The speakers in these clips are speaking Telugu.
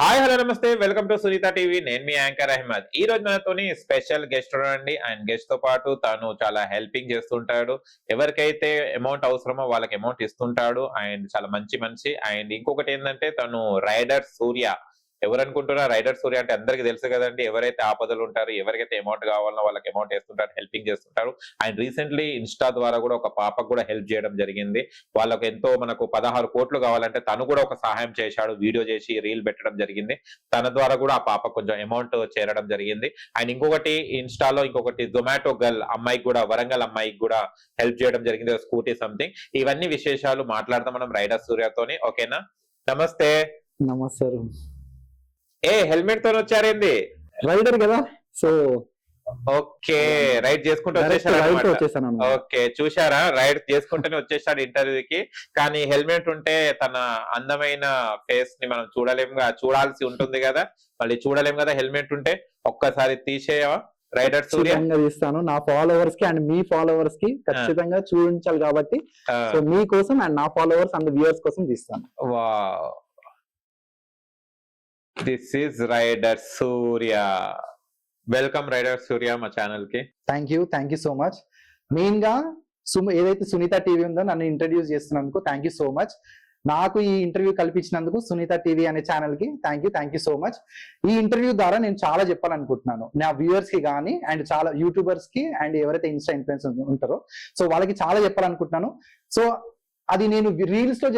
హాయ్ హలో నమస్తే వెల్కమ్ టు సునీత టీవీ. నేను మీ యాంకర్ అహ్మద్. ఈ రోజు మనతోని స్పెషల్ గెస్ట్ ఉన్నాడండి. ఆయన గెస్ట్ తో పాటు తను చాలా హెల్పింగ్ చేస్తుంటాడు. ఎవరికైతే అమౌంట్ అవసరమో వాళ్ళకి అమౌంట్ ఇస్తుంటాడు. అండ్ చాలా మంచి మనిషి. అండ్ ఇంకొకటి ఏంటంటే తను రైడర్ సూర్య. ఎవరనుకుంటున్నా రైడర్ సూర్య అంటే అందరికి తెలుసు కదండి. ఎవరైతే ఆపదలు ఉంటారు, ఎవరికైతే అమౌంట్ కావాలనో వాళ్ళకి అమౌంట్ వేస్తుంటారు, హెల్పింగ్ చేస్తుంటారు. అండ్ రీసెంట్లీ ఇన్స్టా ద్వారా కూడా ఒక పాపకు కూడా హెల్ప్ చేయడం జరిగింది. వాళ్ళకు ఎంతో మనకు 16 కోట్లు కావాలంటే తను కూడా ఒక సహాయం చేశాడు. వీడియో చేసి రీల్ పెట్టడం జరిగింది. తన ద్వారా కూడా ఆ పాప కొంచెం అమౌంట్ చేరడం జరిగింది. అండ్ ఇంకొకటి ఇన్స్టాలో ఇంకొకటి జొమాటో గర్ల్ అమ్మాయికి కూడా, వరంగల్ అమ్మాయికి కూడా హెల్ప్ చేయడం జరిగింది. Scooty something. ఇవన్నీ విశేషాలు మాట్లాడతాం మనం రైడర్ సూర్యతోని. ఓకేనా? నమస్తే. నమస్తే. హెల్మెట్ తో వచ్చారేంది? రైడర్ కదా, సో ఓకే, రైడ్ చేసుకుంటూ వచ్చేసాను. ఓకే, చూసారా, రైడ్ చేసుకుంటూనే వచ్చేసాడు ఇంటర్వ్యూకి. కానీ హెల్మెట్ ఉంటే తన అందమైన ఫేస్ ని మనం చూడాల్సి ఉంటుంది కదా, మళ్ళీ చూడలేం కదా హెల్మెట్ ఉంటే. ఒక్కసారి తీసేయవా రైడర్ సూర్య? తీస్తాను. నా ఫాలోవర్స్ కి అండ్ మీ ఫాలోవర్స్ కి ఖచ్చితంగా చూపించాలి కాబట్టి, సో మీకోసం అండ్ నా ఫాలోవర్స్ అండ్ వ్యూవర్స్ కోసం తీస్తాను. Wow, this is rider Surya. Welcome rider Surya మా ఛానల్ కి. Thank you so much. Main గా ఏదైతే సునీత టీవీ ఉందో నన్ను ఇంట్రడ్యూస్ చేస్తున్నందుకు థ్యాంక్ యూ సో మచ్. నాకు ఈ ఇంటర్వ్యూ కల్పించినందుకు సునీత టీవీ అనే ఛానల్ కి థ్యాంక్ యూ సో మచ్. ఈ ఇంటర్వ్యూ ద్వారా నేను చాలా చెప్పాలనుకుంటున్నాను నా వ్యూవర్స్ కి కానీ, అండ్ చాలా యూట్యూబర్స్ కి, అండ్ ఎవరైతే ఇన్ఫ్లుయెన్సర్స్ ఉంటారో సో వాళ్ళకి చాలా చెప్పాలనుకుంటున్నాను. సో అది నేను రీల్స్ లో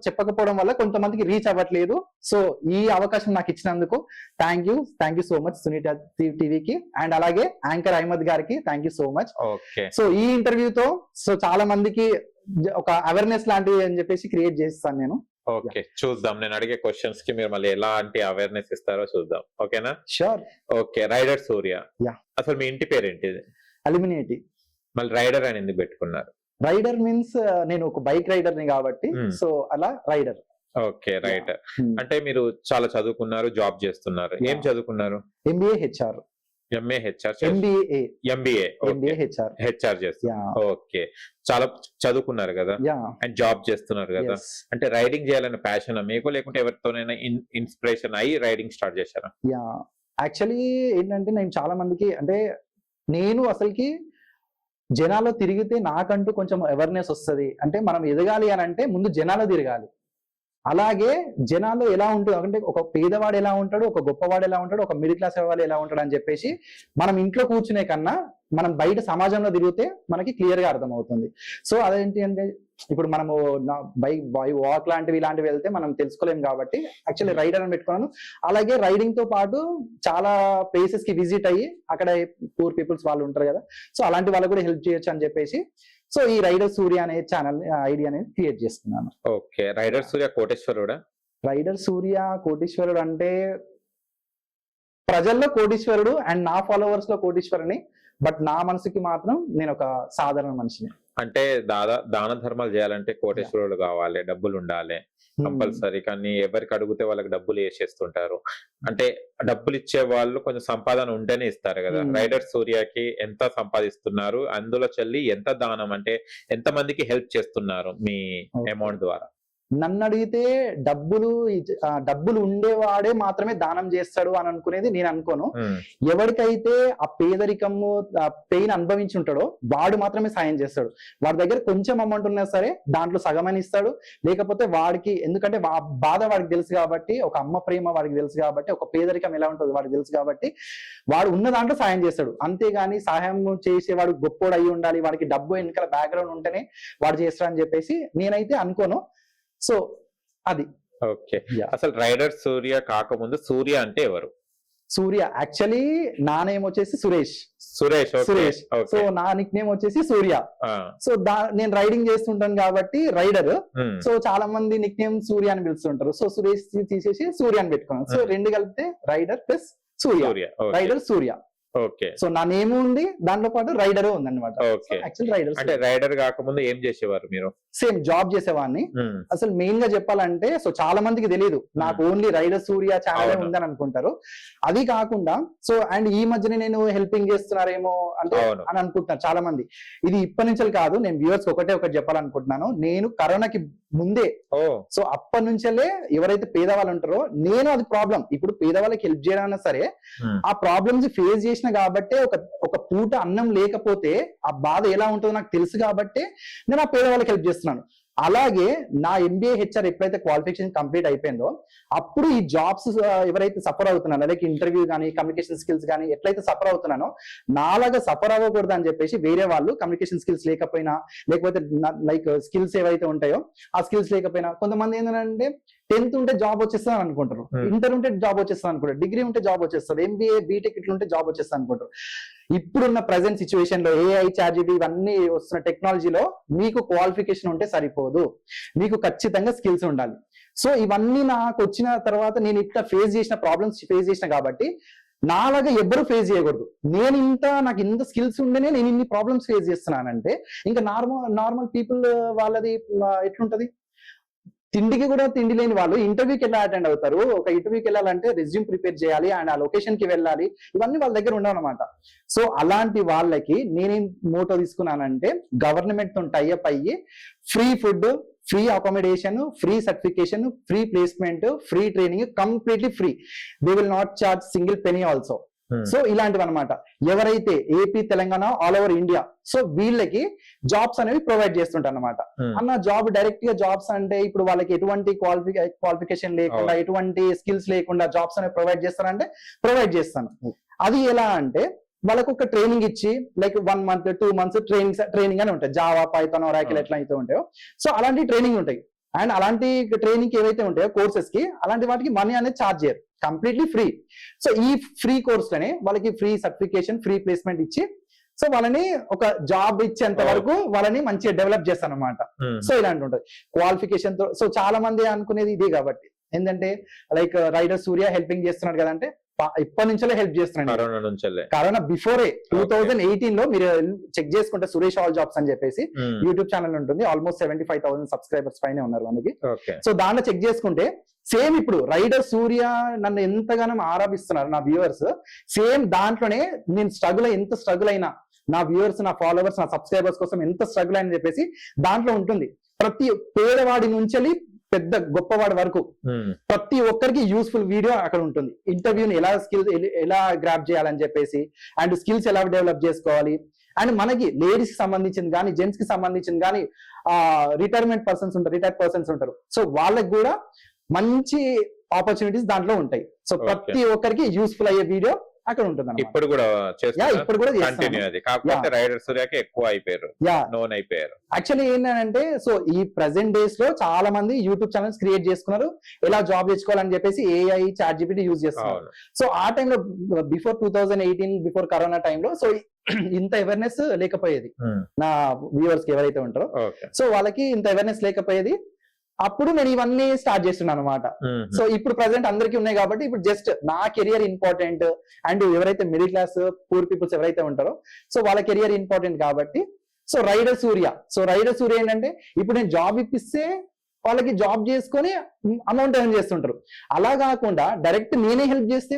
చెప్పకపోవడం వల్ల కొంతమందికి రీచ్ అవ్వట్లేదు. సో ఈ అవకాశం నాకు ఇచ్చినందుకు thank you so much Sunitha టీవీకి, అండ్ అలాగే యాంకర్ అహ్మద్ గారికి thank you so much. So ఈ ఇంటర్వ్యూతో సో చాలా మందికి ఒక అవేర్నెస్ లాంటివి అని చెప్పేసి క్రియేట్ చేస్తాను నేను. ఓకే, చూద్దాం. నేను అడిగే క్వశ్చన్స్ కి మీరు మళ్ళీ ఎలాంటి అవేర్నెస్ ఇస్తారో చూద్దాం. ఓకేనా? షూర్. ఓకే, రైడర్ సూర్య. అసలు మీ ఇంటి పేరు ఏంటిది? అల్యూమినేటి. మళ్ళీ రైడర్ అని ఎందుకు పెట్టుకున్నారు? రైడర్ మీన్స్ నేను ఒక బైక్ రైడర్ ని కాబట్టి, సో అలా రైడర్. Okay, rider. అంటే మీరు చాలా చదువుకున్నారు, జాబ్ చేస్తున్నారు. ఏం చదువుకున్నారు? MBA HR. హెచ్ఆర్ చేస్తున్నారు. ఓకే, చాలా చదువుకున్నారు కదా, అండ్ జాబ్ చేస్తున్నారు కదా. అంటే రైడింగ్ చేయాలనే ప్యాషన్ మీకు, లేకుంటే ఎవరితోనైనా ఇన్స్పిరేషన్ అయ్యి రైడింగ్ స్టార్ట్ చేశారా? యాక్చువల్లీ ఏంటంటే నేను చాలా మందికి, అంటే నేను అసలుకి జనాల్లో తిరిగితే నాకంటూ కొంచెం అవేర్నెస్ వస్తుంది. అంటే మనం ఎదగాలి అని అంటే ముందు జనాల్లో తిరగాలి. అలాగే జనాల్లో ఎలా ఉంటుంది అంటే ఒక పేదవాడు ఎలా ఉంటాడు, ఒక గొప్పవాడు ఎలా ఉంటాడు, ఒక మిడిల్ క్లాస్ వాళ్ళు ఎలా ఉంటాడు అని చెప్పేసి మనం ఇంట్లో కూర్చునే కన్నా మనం బయట సమాజంలో తిరిగితే మనకి క్లియర్ గా అర్థమవుతుంది. సో అదేంటి అంటే ఇప్పుడు మనము బైక్ వాక్ ఇలాంటివి వెళ్తే మనం తెలుసుకోలేం కాబట్టి యాక్చువల్లీ రైడర్ అని పెట్టుకున్నాను. అలాగే రైడింగ్ తో పాటు చాలా ప్లేసెస్ కి విజిట్ అయ్యి అక్కడ పూర్ పీపుల్స్ వాళ్ళు ఉంటారు కదా, సో అలాంటి వాళ్ళకు కూడా హెల్ప్ చేయొచ్చు అని చెప్పేసి సో ఈ రైడర్ సూర్య అనే ఛానల్ ఐడియా అనేది క్రియేట్ చేస్తున్నాను. ఓకే, రైడర్ సూర్య కోటేశ్వరుడా? రైడర్ సూర్య కోటేశ్వరుడు అంటే ప్రజల్లో కోటేశ్వరుడు అండ్ నా ఫాలోవర్స్ లో కోటేశ్వరుని, బట్ నా మనసుకి మాత్రం నేను ఒక సాధారణ మనిషిని. అంటే దాన ధర్మాలు చేయాలంటే కోటేశ్వరుడు కావాలి, డబ్బులు ఉండాలి కంపల్సరీ. కానీ ఎవరికి అడిగితే వాళ్ళకి డబ్బులు వేసేస్తుంటారు. అంటే డబ్బులు ఇచ్చే వాళ్ళు కొంచెం సంపాదన ఉంటేనే ఇస్తారు కదా. రైడర్ సూర్యకి ఎంత సంపాదిస్తున్నారు, అందులో చెల్లి ఎంత దానం, అంటే ఎంత మందికి హెల్ప్ చేస్తున్నారు మీ అమౌంట్ ద్వారా? నన్ను అడిగితే డబ్బులు ఉండేవాడే మాత్రమే దానం చేస్తాడు అని అనుకునేది నేను అనుకోను. ఎవరికైతే ఆ పేదరికము పెయిన్ అనుభవించి ఉంటాడో వాడు మాత్రమే సాయం చేస్తాడు. వాడి దగ్గర కొంచెం అమౌంట్ ఉన్నా సరే దాంట్లో సగమని ఇస్తాడు. లేకపోతే వాడికి, ఎందుకంటే బాధ వాడికి తెలుసు కాబట్టి, ఒక అమ్మ ప్రేమ వాడికి తెలుసు కాబట్టి, ఒక పేదరికం ఎలా ఉంటుందో వాడికి తెలుసు కాబట్టి వాడు ఉన్న దాంట్లో సాయం చేస్తాడు. అంతేగాని సహాయం చేసేవాడు గొప్పోడు అయి ఉండాలి, వాడికి డబ్బు వెనకాల బ్యాక్గ్రౌండ్ ఉంటేనే వాడు చేస్తాడని చెప్పేసి నేనైతే అనుకోను. సో అది. ఓకే, అసలు రైడర్ సూర్య కాకముందు సూర్య అంటే ఎవరు? సూర్య యాక్చువల్లీ నా నేమ్ వచ్చేసి సురేష్. సో నా నిక్ నేమ్ వచ్చేసి సూర్య. సో నేను రైడింగ్ చేస్తుంటాను కాబట్టి రైడర్. సో చాలా మంది నిక్ నేమ్ సూర్య అని పిలుస్తుంటారు. సో సురేష్ తీసేసి సూర్య అని పెట్టుకున్నాను. సో రెండు కలిపితే రైడర్ ప్లస్ సూర్య, రైడర్ సూర్య. ఓకే, సో నా నేమ్ ఉంది, దాంట్లో పాటు రైడర్ ఉంది అనమాట. Actual rider. అంటే రైడర్ కాకముందు ఏం చేసేవారు మీరు? సేమ్ జాబ్ చేసేవాడిని. అసలు మెయిన్ గా చెప్పాలంటే సో చాలా మందికి తెలియదు నాకు ఓన్లీ రైడర్ సూర్య ఛానల్ అవును. ఉందని అనుకుంటారు. అది కాకుండా సో అండ్ ఈ మధ్యనే నేను హెల్పింగ్ చేస్తున్నారేమో అంటే అవును. అని అనుకుంటున్నారు చాలా మంది. ఇది ఇప్పటి నుంచి కాదు, నేను వ్యూవర్స్ ఒకటే చెప్పాలనుకుంటున్నాను. నేను కరోనాకి ముందే ఓ సో అప్పటి నుంచే ఎవరైతే పేదవాళ్ళు ఉంటారో నేను అది ప్రాబ్లం ఇప్పుడు పేదవాళ్ళకి హెల్ప్ చేయడానికి సరే ఆ ప్రాబ్లమ్స్ ఫేస్ చేసిన కాబట్టి ఒక పూట అన్నం లేకపోతే ఆ బాధ ఎలా ఉంటుందో నాకు తెలుసు కాబట్టి నేను ఆ పేదవాళ్ళకి హెల్ప్ చేస్తున్నాను. అలాగే నా MBA HR ఎప్పుడైతే క్వాలిఫికేషన్ కంప్లీట్ అయిపోయిందో అప్పుడు ఈ జాబ్స్ ఎవరైతే సఫర్ అవుతున్నారో లైక్ ఇంటర్వ్యూ కానీ కమ్యూనికేషన్ స్కిల్స్ కానీ ఎట్లయితే సఫర్ అవుతున్నానో నాలాగా సఫర్ అవ్వకూడదు అని చెప్పేసి వేరే వాళ్ళు కమ్యూనికేషన్ స్కిల్స్ లేకపోయినా లేకపోతే లైక్ స్కిల్స్ ఏవైతే ఉంటాయో ఆ స్కిల్స్ లేకపోయినా కొంతమంది ఏంటంటే 10th ఉంటే జాబ్ వచ్చేస్తుంది అనుకుంటారు, ఇంటర్ ఉంటే జాబ్ వచ్చేస్తుంది అనుకుంటారు, డిగ్రీ ఉంటే జాబ్ వచ్చేస్తుంది, MBA BTech ఇట్లా ఉంటే జాబ్ వచ్చేస్తుంది అనుకుంటారు. ఇప్పుడున్న ప్రెసెంట్ సిచ్యువేషన్ లో AI ChatGPT ఇవన్నీ వస్తున్న టెక్నాలజీలో మీకు క్వాలిఫికేషన్ ఉంటే సరిపోదు, మీకు ఖచ్చితంగా స్కిల్స్ ఉండాలి. సో ఇవన్నీ నాకు వచ్చిన తర్వాత నేను ఇట్లా ఫేస్ చేసిన ప్రాబ్లమ్స్ ఫేస్ చేసిన కాబట్టి నాలాగా ఎవ్వరు ఫేస్ చేయకూడదు. నాకు ఇంత స్కిల్స్ ఉండేనే నేను ఇన్ని ప్రాబ్లమ్స్ ఫేస్ చేస్తున్నానంటే ఇంకా నార్మల్ పీపుల్ వాళ్ళది ఎట్లుంటది? తిండికి కూడా తిండి లేని వాళ్ళు ఇంటర్వ్యూకి ఎలా అటెండ్ అవుతారు? ఒక ఇంటర్వ్యూకి వెళ్ళాలంటే రెజ్యూమ్ ప్రిపేర్ చేయాలి అండ్ ఆ లొకేషన్ కి వెళ్ళాలి, ఇవన్నీ వాళ్ళ దగ్గర ఉండవు అనమాట. సో అలాంటి వాళ్ళకి నేనేం మోటో తీసుకున్నానంటే గవర్నమెంట్ తో టైఅప్ అయ్యి free food, free accommodation, free certification, free placement, free training, completely free. They will not charge single penny also. So ఇలాంటివి అనమాట. ఎవరైతే AP Telangana all over India so వీళ్ళకి జాబ్స్ అనేవి ప్రొవైడ్ చేస్తుంటారు అనమాట. అన్న జాబ్ డైరెక్ట్ గా జాబ్స్ అంటే ఇప్పుడు వాళ్ళకి ఎటువంటి క్వాలిఫికేషన్ లేకుండా ఎటువంటి స్కిల్స్ లేకుండా జాబ్స్ అనేవి ప్రొవైడ్ చేస్తారంటే ప్రొవైడ్ చేస్తాను. అది ఎలా అంటే వాళ్ళకు ఒక ట్రైనింగ్ ఇచ్చి లైక్ 1 month 2 months ట్రైనింగ్ అని ఉంటాయి. జావా, పైథాన్, ఒరాకిల్ ఎట్లా అయితే ఉంటాయో సో అలాంటి ట్రైనింగ్ ఉంటాయి. అండ్ అలాంటి ట్రైనింగ్ ఏవైతే ఉంటాయో కోర్సెస్ కి అలాంటి వాటికి మనీ అనేది ఛార్జ్ చేయరు, కంప్లీట్లీ ఫ్రీ. సో ఈ ఫ్రీ కోర్స్ లోనే వాళ్ళకి ఫ్రీ సర్టిఫికేషన్, ఫ్రీ ప్లేస్మెంట్ ఇచ్చి సో వాళ్ళని ఒక జాబ్ ఇచ్చేంత వరకు వాళ్ళని మంచిగా డెవలప్ చేస్తాను అనమాట. సో ఇలాంటి ఉంటుంది క్వాలిఫికేషన్ తో. సో చాలా మంది అనుకునేది ఇదే కాబట్టి ఏంటంటే లైక్ రైడర్ సూర్య హెల్పింగ్ చేస్తున్నాడు కదంటే ఇప్పటి నుంచే హెల్ప్ చేస్తున్నాడు. కరోనా బిఫోరే 2018 లో మీరు చెక్ చేసుకుంటే సురేష్ ఆల్ జాబ్స్ అని చెప్పేసి యూట్యూబ్ ఛానల్ ఉంటుంది. ఆల్మోస్ట్ 75,000 సబ్స్క్రైబర్స్ పైన ఉన్నారు మనకి. సో దాంట్లో చెక్ చేసుకుంటే సేమ్ ఇప్పుడు రైడర్ సూర్య నన్ను ఎంతగానో ఆరాధిస్తున్నారు నా వ్యూవర్స్. సేమ్ దాంట్లోనే నేను ఎంత స్ట్రగుల్ అయినా నా వ్యూవర్స్, నా ఫాలోవర్స్, నా సబ్స్క్రైబర్స్ కోసం ఎంత స్ట్రగుల్ అని చెప్పేసి దాంట్లో ఉంటుంది. ప్రతి పేదవాడి నుంచి పెద్ద గొప్పవాడి వరకు ప్రతి ఒక్కరికి యూస్ఫుల్ వీడియో అక్కడ ఉంటుంది. ఇంటర్వ్యూని ఎలా గ్రాప్ చేయాలని చెప్పేసి అండ్ స్కిల్స్ ఎలా డెవలప్ చేసుకోవాలి అండ్ మనకి లేడీస్ కి సంబంధించింది కానీ జెంట్స్ కి సంబంధించింది కానీ రిటైర్డ్ పర్సన్స్ ఉంటారు. సో వాళ్ళకి కూడా మంచి ఆపర్చునిటీస్ దాంట్లో ఉంటాయి. సో ప్రతి ఒక్కరికి యూస్ఫుల్ అయ్యే వీడియో అక్కడ ఉంటుంది. ఇప్పుడు కూడా ఇప్పుడు కూడా రైడర్ సూర్యకి ఎక్కువ అయిపోయారు, నోన్ అయిపోయారు. యాక్చువల్లీ ఏంటంటే సో ఈ ప్రెసెంట్ డేస్ లో చాలా మంది యూట్యూబ్ ఛానల్స్ క్రియేట్ చేసుకున్నారు ఎలా జాబ్ తెచ్చుకోవాలని చెప్పేసి AI ChatGPT యూజ్ చేస్తున్నారు. సో ఆ టైంలో బిఫోర్ 2018 బిఫోర్ కరోనా టైంలో సో ఇంత అవేర్నెస్ లేకపోయేది నా వ్యూవర్స్ కి ఎవరైతే ఉంటారో. సో వాళ్ళకి ఇంత అవేర్నెస్ లేకపోయేది. అప్పుడు నేను ఇవన్నీ స్టార్ట్ చేస్తున్నాను అనమాట. సో ఇప్పుడు ప్రెసెంట్ అందరికీ ఉన్నాయి కాబట్టి ఇప్పుడు జస్ట్ నా కెరియర్ ఇంపార్టెంట్ అండ్ ఎవరైతే మిడిల్ క్లాస్ పూర్ పీపుల్స్ ఎవరైతే ఉంటారో సో వాళ్ళ కెరియర్ ఇంపార్టెంట్ కాబట్టి సో రైడర్ సూర్య ఏంటంటే ఇప్పుడు నేను జాబ్ ఇప్పిస్తే వాళ్ళకి జాబ్ చేసుకొని అమౌంట్ ఎర్న్ చేస్తుంటారు. అలా కాకుండా డైరెక్ట్ నేనే హెల్ప్ చేస్తే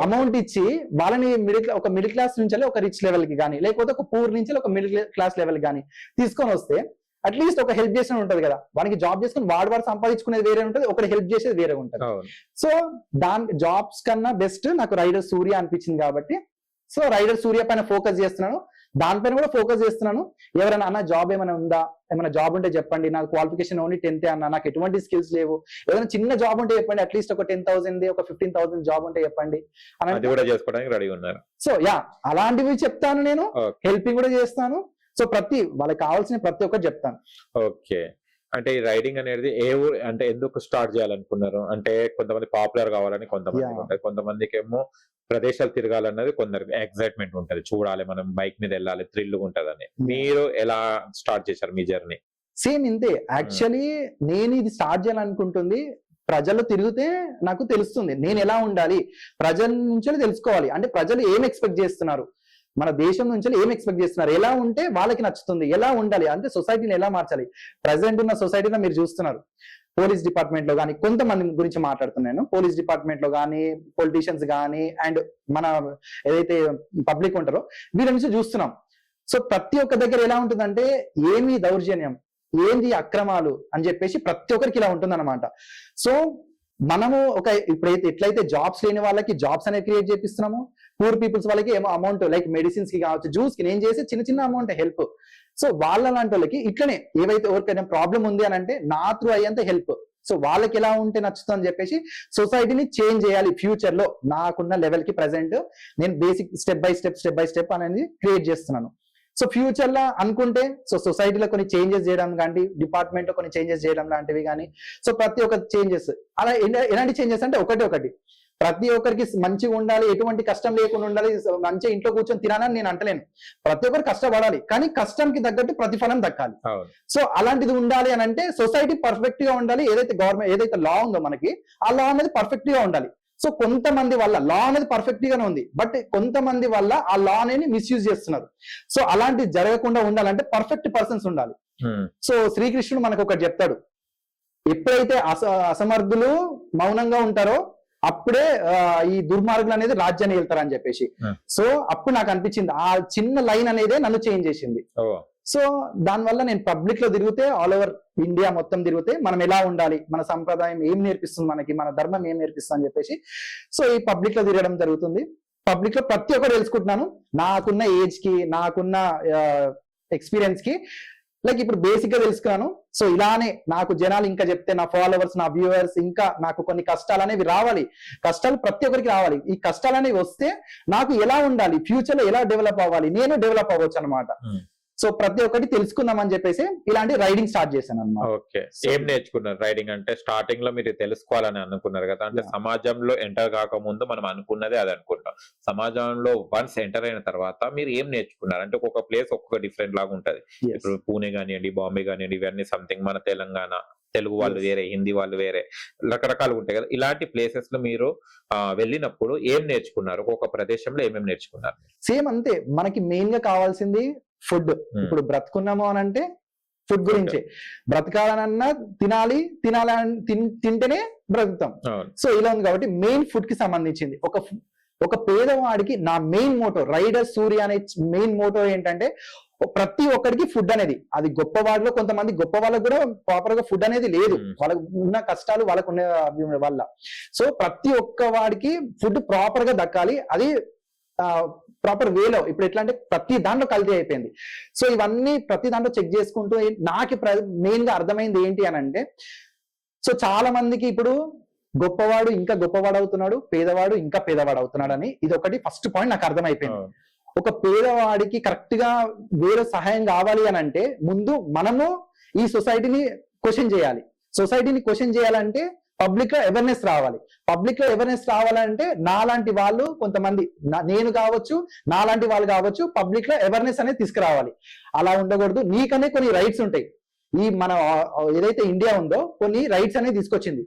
అమౌంట్ ఇచ్చి వాళ్ళని ఒక మిడిల్ క్లాస్ నుంచి ఒక రిచ్ లెవెల్ కి కానీ లేకపోతే ఒక పూర్ నుంచి ఒక మిడిల్ క్లాస్ లెవెల్ కానీ తీసుకొని వస్తే అట్లీస్ట్ ఒక హెల్ప్ చేసిన ఉంటది కదా. వానికి జాబ్ చేసుకుని వాడు సంపాదించుకునేది వేరే ఉంటది, ఒకటి హెల్ప్ చేసేది వేరే ఉంటది. సో జాబ్స్ కన్నా బెస్ట్ నాకు రైడర్ సూర్య అనిపించింది కాబట్టి సో రైడర్ సూర్య పైన ఫోకస్ చేస్తున్నాను. దానిపైన కూడా ఫోకస్ చేస్తున్నాను. ఎవరైనా అన్న జాబ్ ఏమైనా ఉందా, ఏమైనా జాబ్ ఉంటే చెప్పండి, నాకు క్వాలిఫికేషన్ ఓన్లీ 10th అన్న, నాకు ఎటువంటి స్కిల్స్ లేవు, ఏదైనా చిన్న జాబ్ ఉంటే చెప్పండి, అట్లీస్ట్ ఒక 10,000 ఒక 15,000 జాబ్ ఉంటే చెప్పండి అని. సో అలాంటివి చెప్తాను, నేను హెల్పింగ్ కూడా చేస్తాను. సో వాళ్ళకి కావాల్సిన ప్రతి ఒక్కటి చెప్తాను. ఓకే, అంటే ఈ రైడింగ్ అనేది ఏ ఊరు అంటే ఎందుకు స్టార్ట్ చేయాలనుకున్నారు? అంటే కొంతమంది పాపులర్ కావాలని కొంతమంది ఉంటాయి, కొంతమందికి ఏమో ప్రదేశాలు తిరగాలన్నది కొందరికి ఎక్సైట్మెంట్ ఉంటది, చూడాలి మనం బైక్ మీద వెళ్ళాలి, థ్రిల్ ఉంటదని. మీరు ఎలా స్టార్ట్ చేశారు మీ జర్నీ? సేమ్ ఇంతే. యాక్చువల్లీ నేను ఇది స్టార్ట్ చేయాలనుకుంటుంది ప్రజలు తిరిగితే నాకు తెలుస్తుంది నేను ఎలా ఉండాలి, ప్రజల నుంచి తెలుసుకోవాలి. అంటే ప్రజలు ఏం ఎక్స్పెక్ట్ చేస్తున్నారు, మన దేశం నుంచి ఏం ఎక్స్పెక్ట్ చేస్తున్నారు, ఎలా ఉంటే వాళ్ళకి నచ్చుతుంది, ఎలా ఉండాలి అంటే సొసైటీని ఎలా మార్చాలి. ప్రజెంట్ ఉన్న సొసైటీలో మీరు చూస్తున్నారు, పోలీస్ డిపార్ట్మెంట్ లో కానీ కొంతమంది గురించి మాట్లాడుతున్నాను, పోలీస్ డిపార్ట్మెంట్ లో కానీ పొలిటీషియన్స్ కానీ అండ్ మన ఏదైతే పబ్లిక్ ఉంటారో వీళ్ళ నుంచి చూస్తున్నాం. సో ప్రతి ఒక్క దగ్గర ఎలా ఉంటుందంటే ఏమి దౌర్జన్యం, ఏంది అక్రమాలు అని చెప్పేసి ప్రతి ఒక్కరికి ఇలా ఉంటుంది అనమాట. సో మనము ఇప్పుడైతే ఎట్లయితే జాబ్స్ లేని వాళ్ళకి జాబ్స్ అనేది క్రియేట్ చేపిస్తున్నాము, పూర్ పీపుల్స్ వాళ్ళకి ఏమో అమౌంట్ లైక్ మెడిసిన్స్ కి కావచ్చు, జ్యూస్ కి నేను చేసే చిన్న చిన్న అమౌంట్ హెల్ప్. సో వాళ్ళ లాంటి వాళ్ళకి ఇట్లనే ఏవైతే ఎవరికైనా ప్రాబ్లం ఉంది అని అంటే నా త్రూ అయ్యేంత హెల్ప్. సో వాళ్ళకి ఎలా ఉంటే నచ్చుతుంది అని చెప్పేసి సొసైటీని చేంజ్ చేయాలి ఫ్యూచర్ లో. నాకున్న లెవెల్ కి ప్రెసెంట్ నేను బేసిక్ స్టెప్ బై స్టెప్ అనేది క్రియేట్ చేస్తున్నాను. సో ఫ్యూచర్ లో అనుకుంటే సో సొసైటీలో కొన్ని చేంజెస్ చేయడం కానీ, డిపార్ట్మెంట్ లో కొన్ని చేంజెస్ చేయడం లాంటివి కానీ, సో ప్రతి ఒక్క చేంజెస్ అలా ఎలాంటి చేంజెస్ అంటే ఒకటి ప్రతి ఒక్కరికి మంచిగా ఉండాలి, ఎటువంటి కష్టం లేకుండా ఉండాలి, మంచిగా ఇంట్లో కూర్చొని తినాలని నేను అంటలేను. ప్రతి ఒక్కరు కష్టపడాలి, కానీ కష్టంకి తగ్గట్టు ప్రతిఫలం దక్కాలి. సో అలాంటిది ఉండాలి అని అంటే సొసైటీ పర్ఫెక్ట్ గా ఉండాలి. ఏదైతే గవర్నమెంట్ ఏదైతే లా ఉందో మనకి ఆ లా అనేది పర్ఫెక్ట్ గా ఉండాలి. సో కొంతమంది వల్ల లా అనేది పర్ఫెక్ట్ గానే ఉంది, బట్ కొంతమంది వల్ల ఆ లా అనేది మిస్యూజ్ చేస్తున్నారు. సో అలాంటిది జరగకుండా ఉండాలంటే పర్ఫెక్ట్ పర్సన్స్ ఉండాలి. సో శ్రీకృష్ణుడు మనకు ఒకటి చెప్తాడు, ఎప్పుడైతే అసమర్థులు మౌనంగా ఉంటారో అప్పుడే ఈ దుర్మార్గులు అనేది రాజ్యాన్ని వెళ్తారని చెప్పేసి. సో అప్పుడు నాకు అనిపించింది ఆ చిన్న లైన్ అనేదే నన్ను చేంజ్ చేసింది. సో దానివల్ల నేను పబ్లిక్ లో తిరిగితే, ఆల్ ఓవర్ ఇండియా మొత్తం తిరిగితే మనం ఎలా ఉండాలి, మన సంప్రదాయం ఏం నేర్పిస్తుంది మనకి, మన ధర్మం ఏం నేర్పిస్తుంది అని చెప్పేసి సో ఈ పబ్లిక్ లో తిరగడం జరుగుతుంది. పబ్లిక్ లో ప్రతి ఒక్కరు తెలుసుకుంటున్నాను, నాకున్న ఏజ్ కి నాకున్న ఎక్స్పీరియన్స్ కి. లైక్ ఇప్పుడు బేసిక్ గా తెలుసుకున్నాను. సో ఇలానే నాకు జనాలు ఇంకా చెప్తే, నా ఫాలోవర్స్, నా వ్యూవర్స్ ఇంకా నాకు కొన్ని కష్టాలు అనేవి రావాలి. కష్టాలు ప్రతి ఒక్కరికి రావాలి. ఈ కష్టాలు అనేవి వస్తే నాకు ఎలా ఉండాలి, ఫ్యూచర్ లో ఎలా డెవలప్ అవ్వాలి, నేను డెవలప్ అవ్వచ్చు అనమాట. సో ప్రతి ఒక్కటి తెలుసుకుందాం అని చెప్పేసి ఇలాంటి రైడింగ్ స్టార్ట్ చేశాను అన్నమాట. ఓకే, ఏం నేర్చుకున్నారు రైడింగ్ అంటే? స్టార్టింగ్ లో మీరు తెలుసుకోవాలని అనుకున్నారు కదా, అంటే సమాజంలో ఎంటర్ కాకముందు మనం అనుకున్నదే అది అనుకుంటాం. సమాజంలో వన్స్ ఎంటర్ అయిన తర్వాత మీరు ఏం నేర్చుకున్నారు? అంటే ఒక్కొక్క ప్లేస్ ఒక్కొక్క డిఫరెంట్ లాగా ఉంటది. ఇప్పుడు పూణే కానివ్వండి, బాంబే కానివ్వండి, ఇవన్నీ సంథింగ్ మన తెలంగాణ, తెలుగు వాళ్ళు వేరే, హిందీ వాళ్ళు వేరే, రకరకాలు ఉంటాయి కదా. ఇలాంటి ప్లేసెస్ లో మీరు వెళ్ళినప్పుడు ఏం నేర్చుకున్నారు? ఒక్కొక్క ప్రదేశంలో ఏమేమి నేర్చుకున్నారు? సేమ్ అంతే, మనకి మెయిన్ గా కావాల్సింది ఫుడ్. ఇప్పుడు బ్రతుకున్నాము అని అంటే ఫుడ్ గురించే. బ్రతకాలనన్నా తింటేనే బ్రతుకుతాం. సో ఇలా ఉంది కాబట్టి మెయిన్ ఫుడ్ కి సంబంధించింది. ఒక పేదవాడికి నా మెయిన్ మోటో, రైడర్ సూర్య అనే మెయిన్ మోటో ఏంటంటే ప్రతి ఒక్కరికి ఫుడ్ అనేది, అది గొప్పవాడిలో కొంతమంది గొప్ప వాళ్ళకు కూడా ప్రాపర్ గా ఫుడ్ అనేది లేదు, వాళ్ళకు ఉన్న కష్టాలు వాళ్ళకు ఉన్న వల్ల. సో ప్రతి ఒక్క వాడికి ఫుడ్ ప్రాపర్ గా దక్కాలి. అది ప్రాపర్ వేలో. ఇప్పుడు ఎట్లా అంటే ప్రతి దాంట్లో కల్తీ అయిపోయింది. సో ఇవన్నీ ప్రతి దాంట్లో చెక్ చేసుకుంటూ నాకు మెయిన్ గా అర్థమైంది ఏంటి అని అంటే, సో చాలా మందికి ఇప్పుడు గొప్పవాడు ఇంకా గొప్పవాడు అవుతున్నాడు, పేదవాడు ఇంకా పేదవాడు అవుతున్నాడు అని, ఇది ఒకటి ఫస్ట్ పాయింట్ నాకు అర్థమైపోయింది. ఒక పేదవాడికి కరెక్ట్ గా వేరే సహాయం కావాలి అని అంటే ముందు మనము ఈ సొసైటీని క్వశ్చన్ చేయాలి. సొసైటీని క్వశ్చన్ చేయాలంటే పబ్లిక్ లో అవేర్నెస్ రావాలి. పబ్లిక్ లో అవేర్నెస్ రావాలంటే నాలాంటి వాళ్ళు కొంతమంది, నేను కావచ్చు, నాలాంటి వాళ్ళు కావచ్చు, పబ్లిక్ లో అవేర్నెస్ అనేది తీసుకురావాలి. అలా ఉండకూడదు. నీకనే కొన్ని రైట్స్ ఉంటాయి. ఈ మన ఏదైతే ఇండియా ఉందో కొన్ని రైట్స్ అనేది తీసుకొచ్చింది.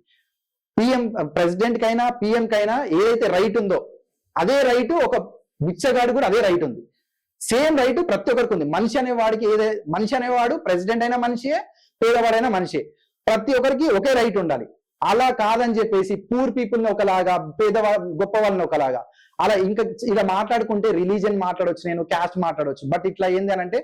ప్రెసిడెంట్ కైనా పిఎం కైనా ఏదైతే రైట్ ఉందో అదే రైట్ ఒక బిచ్చగాడు కూడా అదే రైట్ ఉంది. సేమ్ రైట్ ప్రతి ఒక్కరికి ఉంది. మనిషి అనేవాడు ప్రెసిడెంట్ అయినా మనిషియే, పేదవాడైనా మనిషియే. ప్రతి ఒక్కరికి ఒకే రైట్ ఉండాలి. అలా కాదని చెప్పేసి పూర్ పీపుల్ ని ఒకలాగా, గొప్ప వాళ్ళని ఒకలాగా, అలా ఇంకా ఇలా మాట్లాడుకుంటే రిలీజియన్ మాట్లాడొచ్చు, నేను క్యాస్ట్ మాట్లాడొచ్చు, బట్ ఇట్లా ఏంది అని అంటే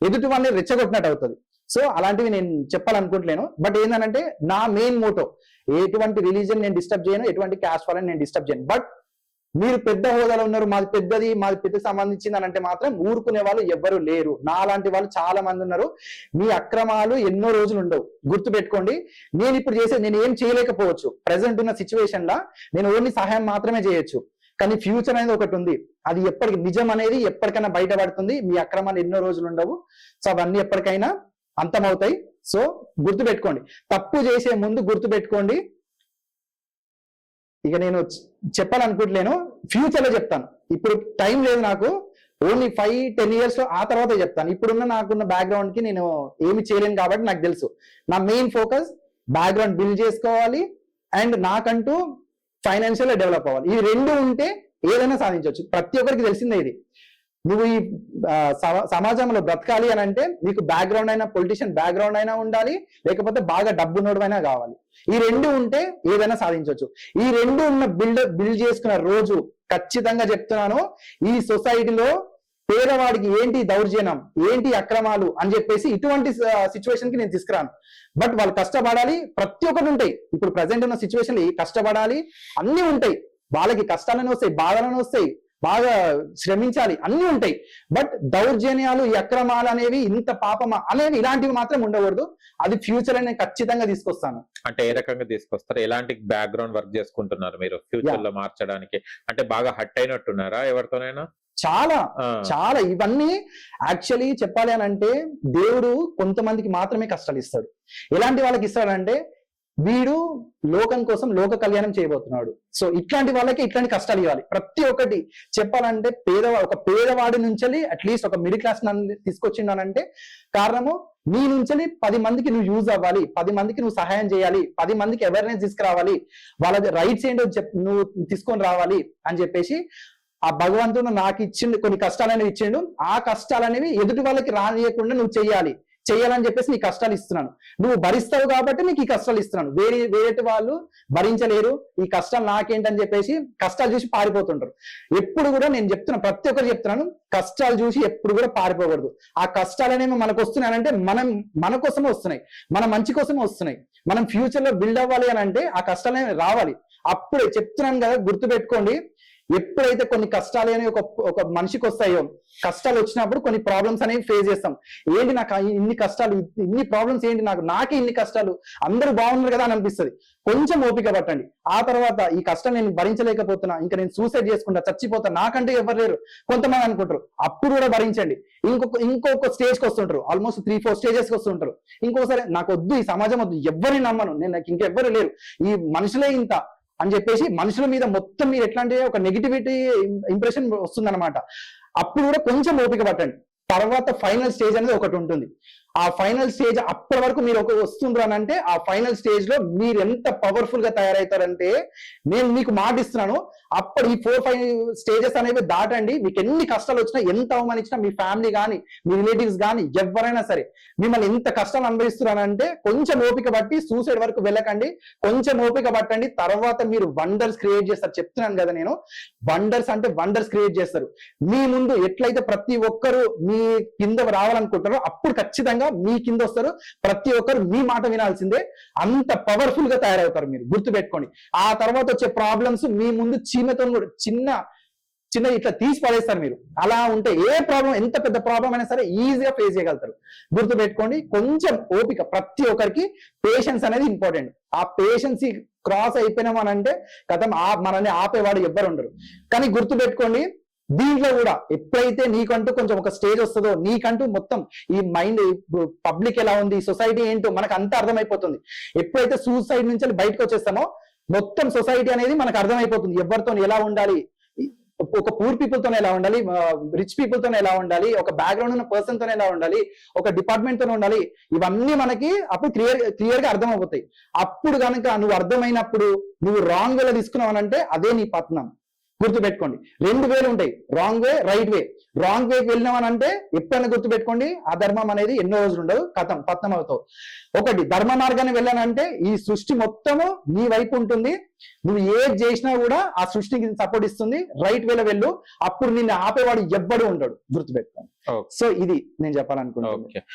ఎదుటి వాళ్ళని రెచ్చగొట్టినట్టు అవుతుంది. సో అలాంటివి నేను చెప్పాలనుకుంటలేను. బట్ ఏంటంటే నా మెయిన్ మోటో, ఎటువంటి రిలీజియన్ నేను డిస్టర్బ్ చేయను, ఎటువంటి క్యాస్ట్ వాళ్ళని నేను డిస్టర్బ్ చేయను. బట్ మీరు పెద్ద హోదాలో ఉన్నారు, మాది పెద్దకి సంబంధించింది అని అంటే మాత్రం ఊరుకునే వాళ్ళు ఎవ్వరు లేరు. నాలాంటి వాళ్ళు చాలా మంది ఉన్నారు. మీ అక్రమాలు ఎన్నో రోజులు ఉండవు, గుర్తు పెట్టుకోండి. నేను ఇప్పుడు నేను ఏం చేయలేకపోవచ్చు. ప్రెసెంట్ ఉన్న సిచ్యువేషన్ లా నేను ఓన్లీ సహాయం మాత్రమే చేయొచ్చు. కానీ ఫ్యూచర్ అనేది ఒకటి ఉంది. అది నిజం అనేది ఎప్పటికైనా బయటపడుతుంది. మీ అక్రమాలు ఎన్నో రోజులు ఉండవు. సో అవన్నీ ఎప్పటికైనా అంతమవుతాయి. సో గుర్తు పెట్టుకోండి. తప్పు చేసే ముందు గుర్తు పెట్టుకోండి. ఇక నేను చెప్పాలనుకుంటలేను, ఫ్యూచర్ లో చెప్తాను. ఇప్పుడు టైం లేదు నాకు, ఓన్లీ 5-10 years లో ఆ తర్వాత చెప్తాను. ఇప్పుడున్న నాకున్న బ్యాక్గ్రౌండ్ కి నేను ఏమి చేయలేను కాబట్టి నాకు తెలుసు. నా మెయిన్ ఫోకస్ బ్యాక్గ్రౌండ్ బిల్డ్ చేసుకోవాలి అండ్ నాకంటూ ఫైనాన్షియల్ డెవలప్ అవ్వాలి. ఇవి రెండు ఉంటే ఏదైనా సాధించవచ్చు. ప్రతి ఒక్కరికి తెలిసిందే ఇది. నువ్వు ఈ సమాజంలో బ్రతకాలి అని అంటే నీకు బ్యాక్గ్రౌండ్ అయినా, పొలిటీషియన్ బ్యాక్గ్రౌండ్ అయినా ఉండాలి, లేకపోతే బాగా డబ్బున్నోడైనా కావాలి. ఈ రెండు ఉంటే ఏదైనా సాధించవచ్చు. ఈ రెండు ఉన్న బిల్డ్ చేసుకున్న రోజు ఖచ్చితంగా చెప్తున్నాను, ఈ సొసైటీలో పేదవాడికి ఏంటి దౌర్జన్యం, ఏంటి అక్రమాలు అని చెప్పేసి ఇటువంటి సిచ్యువేషన్ కి నేను తీసుకురాను. బట్ వాళ్ళు కష్టపడాలి, ప్రతి ఒక్కటి ఉంటాయి. ఇప్పుడు ప్రజెంట్ ఉన్న సిచ్యువేషన్ కష్టపడాలి, అన్ని ఉంటాయి. వాళ్ళకి కష్టాలను వస్తాయి, బాధలను వస్తాయి, బాగా శ్రమించాలి, అన్ని ఉంటాయి. బట్ దౌర్జన్యాలు, ఈ అక్రమాలు అనేవి, ఇంత పాపమా అనేవి ఇలాంటివి మాత్రం ఉండకూడదు. అది ఫ్యూచర్ నేను ఖచ్చితంగా తీసుకొస్తాను. అంటే ఏ రకంగా తీసుకొస్తారు? ఎలాంటి బ్యాక్గ్రౌండ్ వర్క్ చేసుకుంటున్నారు మీరు ఫ్యూచర్ లో మార్చడానికి? అంటే బాగా హట్ అయినట్టున్నారా ఎవరితోనైనా? చాలా ఇవన్నీ యాక్చువల్లీ చెప్పాలి అని అంటే దేవుడు కొంతమందికి మాత్రమే కష్టాలు ఇస్తాడు. ఎలాంటి వాళ్ళకి ఇస్తాడంటే వీడు లోకం కోసం లోక కళ్యాణం చేయబోతున్నాడు. సో ఇట్లాంటి వాళ్ళకి ఇట్లాంటి కష్టాలు ఇవ్వాలి. ప్రతి ఒక్కటి చెప్పాలంటే ఒక పేదవాడి నుంచి అట్లీస్ట్ ఒక మిడిల్ క్లాస్ తీసుకొచ్చిండానంటే కారణము నీ నుంచి 10 మందికి నువ్వు యూజ్ అవ్వాలి, 10 మందికి నువ్వు సహాయం చేయాలి, 10 మందికి అవేర్నెస్ తీసుకురావాలి, వాళ్ళ రైట్స్ ఏంటో నువ్వు తీసుకొని రావాలి అని చెప్పేసి ఆ భగవంతుడు నాకు ఇచ్చిండు, కొన్ని కష్టాలు అనేవి ఇచ్చిండు. ఆ కష్టాలు అనేవి ఎదుటి వాళ్ళకి రానియకుండా నువ్వు చెయ్యాలని చెప్పేసి నీ కష్టాలు ఇస్తున్నాను. నువ్వు భరిస్తావు కాబట్టి నీకు ఈ కష్టాలు ఇస్తున్నాను. వేరే వాళ్ళు భరించలేరు, ఈ కష్టాలు నాకేంటని చెప్పేసి కష్టాలు చూసి పారిపోతుంటారు. ఎప్పుడు కూడా నేను చెప్తున్నా, ప్రతి ఒక్కరు చెప్తున్నాను, కష్టాలు చూసి ఎప్పుడు కూడా పారిపోకూడదు. ఆ కష్టాలు అనేవి మనకు వస్తున్నాయంటే మన కోసమే వస్తున్నాయి, మన మంచి కోసమే వస్తున్నాయి. మనం ఫ్యూచర్ లో బిల్డ్ అవ్వాలి అని అంటే ఆ కష్టాలు అనేవి రావాలి. అప్పుడే చెప్తున్నాను కదా, గుర్తుపెట్టుకోండి. ఎప్పుడైతే కొన్ని కష్టాలు అనేవి ఒక మనిషికి వస్తాయో, కష్టాలు వచ్చినప్పుడు కొన్ని ప్రాబ్లమ్స్ అనేవి ఫేస్ చేస్తాం. ఏంటి నాకు ఇన్ని కష్టాలు, ఇన్ని ప్రాబ్లమ్స్ ఏంటి, నాకే ఇన్ని కష్టాలు, అందరూ బాగున్నారు కదా అని అనిపిస్తుంది. కొంచెం ఓపిక పట్టండి. ఆ తర్వాత ఈ కష్టం నేను భరించలేకపోతున్నా, ఇంకా నేను సూసైడ్ చేసుకుంటా, చచ్చిపోతా, నాకంటే ఎవరు లేరు కొంతమంది అనుకుంటారు. అప్పుడు కూడా భరించండి. ఇంకొక స్టేజ్కి వస్తుంటారు, ఆల్మోస్ట్ 3-4 స్టేజెస్కి వస్తుంటారు. ఇంకోసారి నాకు వద్దు, ఈ సమాజం వద్దు, ఎవరిని నమ్మను, నాకు ఇంకెవ్వరు లేరు, ఈ మనుషులే ఇంత అని చెప్పేసి మనుషుల మీద మొత్తం మీరు ఎట్లా అంటే ఒక నెగిటివిటీ ఇంప్రెషన్ వస్తుందన్నమాట. అప్పుడు కూడా కొంచెం ఓపిక పట్టండి. తర్వాత ఫైనల్ స్టేజ్ అనేది ఒకటి ఉంటుంది. ఆ ఫైనల్ స్టేజ్ అప్పటి వరకు మీరు వస్తుండ్రు అని అంటే ఆ ఫైనల్ స్టేజ్ లో మీరు ఎంత పవర్ఫుల్ గా తయారవుతారంటే నేను మీకు మాట ఇస్తున్నాను. అప్పుడు ఈ 4-5 స్టేజెస్ అనేవి దాటండి. మీకు ఎన్ని కష్టాలు వచ్చినా, ఎంత అవమానించినా, మీ ఫ్యామిలీ కానీ, మీ రిలేటివ్స్ కానీ, ఎవరైనా సరే మిమ్మల్ని ఎంత కష్టాలు అనుభవిస్తున్నారంటే కొంచెం ఓపిక పట్టి సూసైడ్ వరకు వెళ్ళకండి. కొంచెం ఓపిక పట్టండి. తర్వాత మీరు వండర్స్ క్రియేట్ చేస్తారు. చెప్తున్నాను కదా నేను, వండర్స్ అంటే వండర్స్ క్రియేట్ చేస్తారు. మీ ముందు ఎట్లయితే ప్రతి ఒక్కరు మీ కింద రావాలనుకుంటారో అప్పుడు ఖచ్చితంగా మీ కింద వస్తారు. ప్రతి ఒక్కరు మీ మాట వినాల్సిందే. అంత పవర్ఫుల్ గా తయారవుతారు మీరు, గుర్తుపెట్టుకోండి. ఆ తర్వాత వచ్చే ప్రాబ్లమ్స్ మీ ముందు చీమతో కూడా చిన్న ఇట్లా తీసి పడేస్తారు మీరు. అలా ఉంటే ఏ ప్రాబ్లం, ఎంత పెద్ద ప్రాబ్లం అయినా సరే ఈజీగా ఫేస్ చేయగలుగుతారు. గుర్తుపెట్టుకోండి, కొంచెం ఓపిక. ప్రతి ఒక్కరికి పేషెన్స్ అనేది ఇంపార్టెంట్. ఆ పేషెన్స్ క్రాస్ అయిపోయినామనంటే కథం, మనల్ని ఆపేవాడు ఎవ్వరు ఉండరు. కానీ గుర్తుపెట్టుకోండి, దీంట్లో కూడా ఎప్పుడైతే నీకంటూ కొంచెం ఒక స్టేజ్ వస్తుందో, నీకంటూ మొత్తం ఈ మైండ్, పబ్లిక్ ఎలా ఉంది, సొసైటీ ఏంటో మనకు అంతా అర్థమైపోతుంది. ఎప్పుడైతే సూసైడ్ నుంచి బయటకు వచ్చేస్తామో మొత్తం సొసైటీ అనేది మనకు అర్థమైపోతుంది. ఎవరితో ఎలా ఉండాలి, ఒక పూర్ పీపుల్ తోనే ఎలా ఉండాలి, రిచ్ పీపుల్ తోనే ఎలా ఉండాలి, ఒక బ్యాక్గ్రౌండ్ ఉన్న పర్సన్ తోనే ఎలా ఉండాలి, ఒక డిపార్ట్మెంట్ తోనే ఉండాలి. ఇవన్నీ మనకి అప్పుడు క్లియర్ గా అర్థమైపోతాయి. అప్పుడు కనుక నువ్వు అర్థమైనప్పుడు నువ్వు రాంగ్ వేలో తీసుకున్నావు అంటే అదే నీ పతనం. గుర్తుపెట్టుకోండి, 2 వేలు ఉంటాయి, wrong way, right way. Wrong వేకి వెళ్ళినామనంటే ఎప్పుడైనా గుర్తుపెట్టుకోండి, ఆ ధర్మం అనేది ఎన్నో రోజులు ఉండదు, పతనం అవుతావు. ఒకటి, ధర్మ మార్గాన్ని వెళ్ళానంటే ఈ సృష్టి మొత్తము నీ వైపు ఉంటుంది. నువ్వు ఏది చేసినా కూడా ఆ సృష్టికి సపోర్ట్ ఇస్తుంది. రైట్ వేలో వెళ్ళు, అప్పుడు నిన్ను ఆపేవాడు ఎవ్వడు ఉండడు. గుర్తుపెట్టుకోండి. సో ఇది నేను చెప్పాలనుకుంటున్నాను.